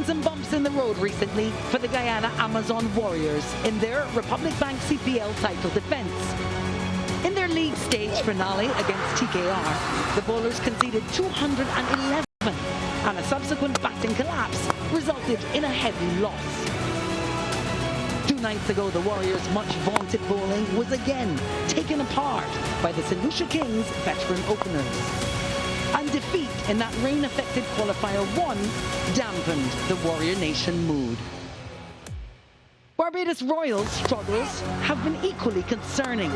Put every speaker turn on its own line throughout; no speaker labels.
some bumps in the road recently for the Guyana Amazon Warriors in their Republic Bank CPL title defense. In their league stage finale against TKR, the bowlers conceded 211, and a subsequent batting collapse resulted in a heavy loss. 2 nights ago, the Warriors' much vaunted bowling was again taken apart by the St. Lucia Kings' veteran openers. And defeat in that rain-affected qualifier 1 dampened the Warrior Nation mood. Barbados Royals' struggles have been equally concerning.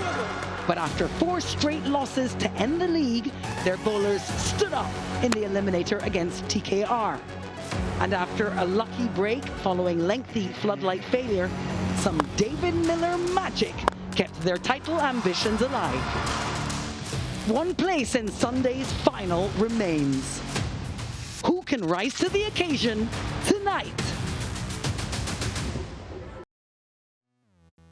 But after 4 straight losses to end the league, their bowlers stood up in the eliminator against TKR. And after a lucky break following lengthy floodlight failure, some David Miller magic kept their title ambitions alive. One place in Sunday's final remains. Who can rise to the occasion tonight?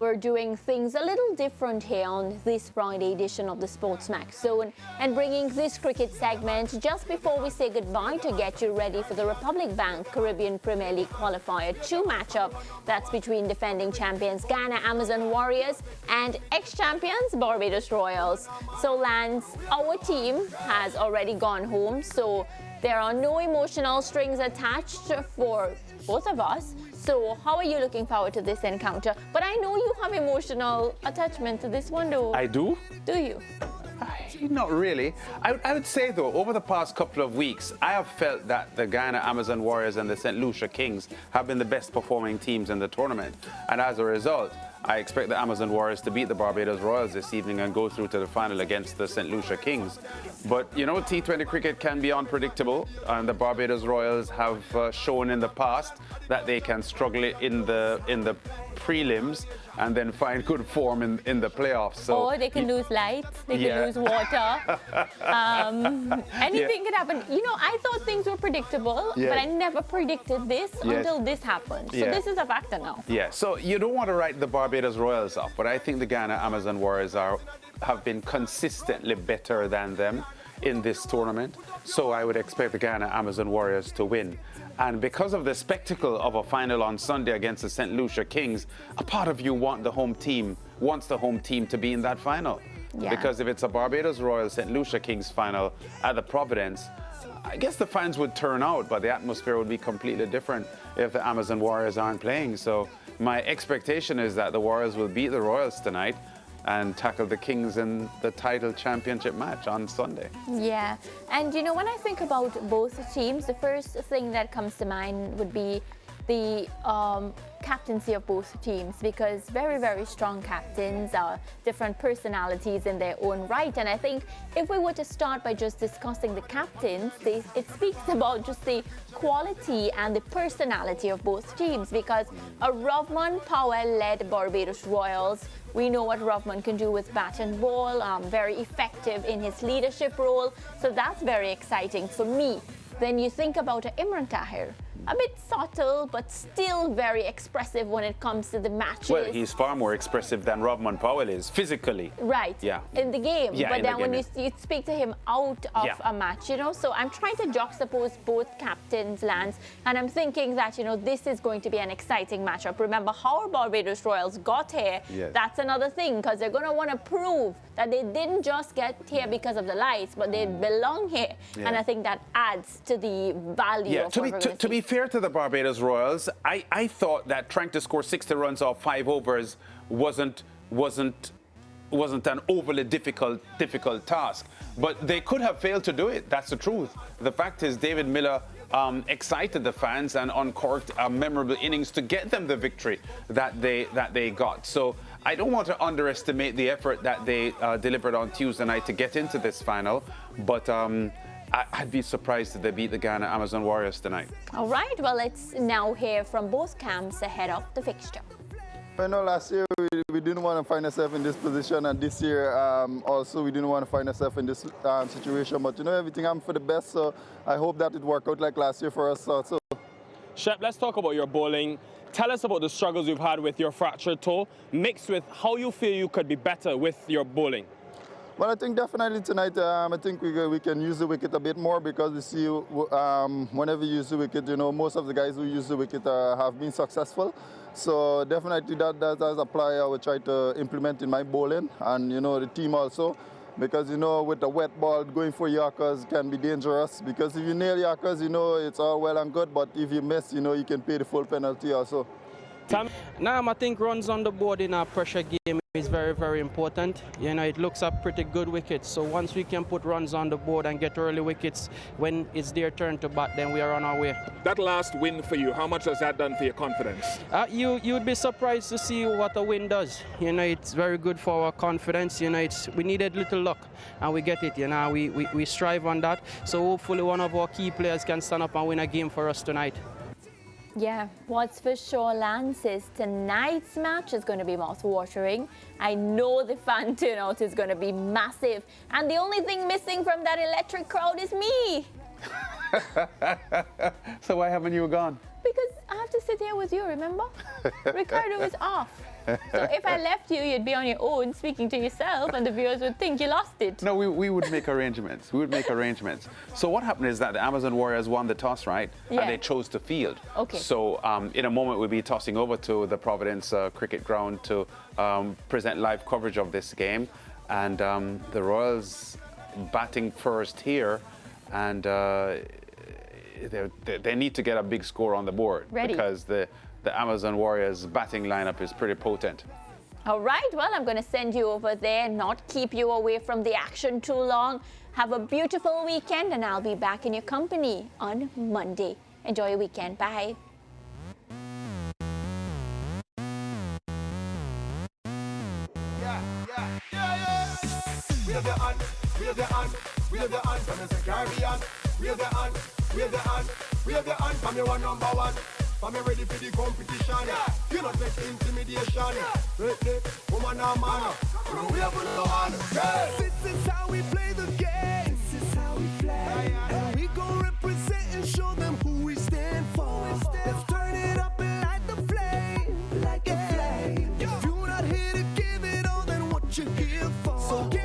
We're doing things a little different here on this Friday edition of the SportsMax Zone and bringing this cricket segment just before we say goodbye to get you ready for the Republic Bank Caribbean Premier League Qualifier 2 matchup that's between defending champions Guyana Amazon Warriors and ex-champions Barbados Royals. So Lance, our team has already gone home, so there are no emotional strings attached for both of us. So how are you looking forward to this encounter? But I know you have emotional attachment to this one, though.
I do?
Do you?
Not really. I would say, though, over the past couple of weeks, I have felt that the Guyana Amazon Warriors and the St. Lucia Kings have been the best performing teams in the tournament. And as a result, I expect the Amazon Warriors to beat the Barbados Royals this evening and go through to the final against the St. Lucia Kings. But, you know, T20 cricket can be unpredictable, and the Barbados Royals have shown in the past that they can struggle in the prelims and then find good form in the playoffs. So
or they can lose lights, they can lose water. Anything can happen. You know, I thought things were predictable, but I never predicted this until this happened. So this is a factor now.
Yeah, so you don't want to write the Barbados Royals off, but I think the Guyana Amazon Warriors have been consistently better than them in this tournament. So I would expect the Guyana Amazon Warriors to win. And because of the spectacle of a final on Sunday against the St. Lucia Kings, a part of you wants the home team to be in that final. Yeah. Because if it's a Barbados Royals St. Lucia Kings final at the Providence, I guess the fans would turn out, but the atmosphere would be completely different if the Amazon Warriors aren't playing. So my expectation is that the Warriors will beat the Royals tonight and tackle the Kings in the title championship match on Sunday.
Yeah, and you know, when I think about both teams, the first thing that comes to mind would be the captaincy of both teams, because very, very strong captains are different personalities in their own right. And I think if we were to start by just discussing the captains, it speaks about just the quality and the personality of both teams, because a Rovman Powell-led Barbados Royals, we know what Rovman can do with bat and ball, very effective in his leadership role. So that's very exciting for me. Then you think about Imran Tahir, a bit subtle, but still very expressive when it comes to the matches.
Well, he's far more expressive than Rovman Powell is, physically.
Right, in the game.
Yeah,
but then when you speak to him out of a match, you know, so I'm trying to juxtapose both captains' lands, and I'm thinking that, you know, this is going to be an exciting matchup. Remember how our Barbados Royals got here? Yes. That's another thing, because they're going to want to prove that they didn't just get here because of the lights, but they belong here. Yeah. And I think that adds to the value of what we're going to see.
To be fair to the Barbados Royals, I thought that trying to score 60 runs off 5 overs wasn't an overly difficult task. But they could have failed to do it. That's the truth. The fact is, David Miller excited the fans and uncorked memorable innings to get them the victory that they got. So I don't want to underestimate the effort that they delivered on Tuesday night to get into this final, but I'd be surprised if they beat the Guyana Amazon Warriors tonight.
All right, well, let's now hear from both camps ahead of the fixture.
I know last year we didn't want to find ourselves in this position, and this year also we didn't want to find ourselves in this situation. But you know, everything happened for the best, so I hope that it worked out like last year for us also.
Shep, let's talk about your bowling. Tell us about the struggles you've had with your fractured toe, mixed with how you feel you could be better with your bowling.
Well, I think definitely tonight, I think we can use the wicket a bit more because we see whenever you use the wicket, most of the guys who use the wicket have been successful. So definitely that as a player I will try to implement in my bowling and, the team also. Because, with the wet ball, going for Yorkers can be dangerous. Because if you nail Yorkers, it's all well and good. But if you miss, you can pay the full penalty also.
I think runs on the board in a pressure game is very, very important. It looks a pretty good wicket. So once we can put runs on the board and get early wickets when it's their turn to bat, then we are on our way.
That last win for you, how much has that done for your confidence?
You'd be surprised to see what a win does. It's very good for our confidence. We needed little luck and we get it. We strive on that. So hopefully one of our key players can stand up and win a game for us tonight.
Yeah, what's for sure, Lance, is tonight's match is going to be mouth-watering. I know the fan turnout is going to be massive. And the only thing missing from that electric crowd is me.
So why haven't you gone?
Because I have to sit here with you, remember? Ricardo is off. So if I left you, you'd be on your own speaking to yourself and the viewers would think you lost it.
No, we would make arrangements. We would make arrangements. So what happened is that the Amazon Warriors won the toss, right?
Yeah.
And they chose to field.
Okay.
So in a moment, we'll be tossing over to the Providence cricket ground to present live coverage of this game. And the Royals batting first here. And they need to get a big score on the board.
Ready.
Because the Amazon Warriors batting lineup is pretty potent.
All right, well, I'm going to send you over there, not keep you away from the action too long. Have a beautiful weekend, and I'll be back in your company on Monday. Enjoy your weekend. Bye.
Wave your hand, wave your hand, wave your hand from the Caribbean. Wave your hand, wave your hand, wave your hand from your number one. For me ready for the competition. You not make intimidation. Ready, woman or man. We have no hand. This is how we play the game. This is how we play. And we gon' represent and show them who we stand for. Let's turn it up and light the flame. Like a flame. If you're not here to give it all, then what you here for? So give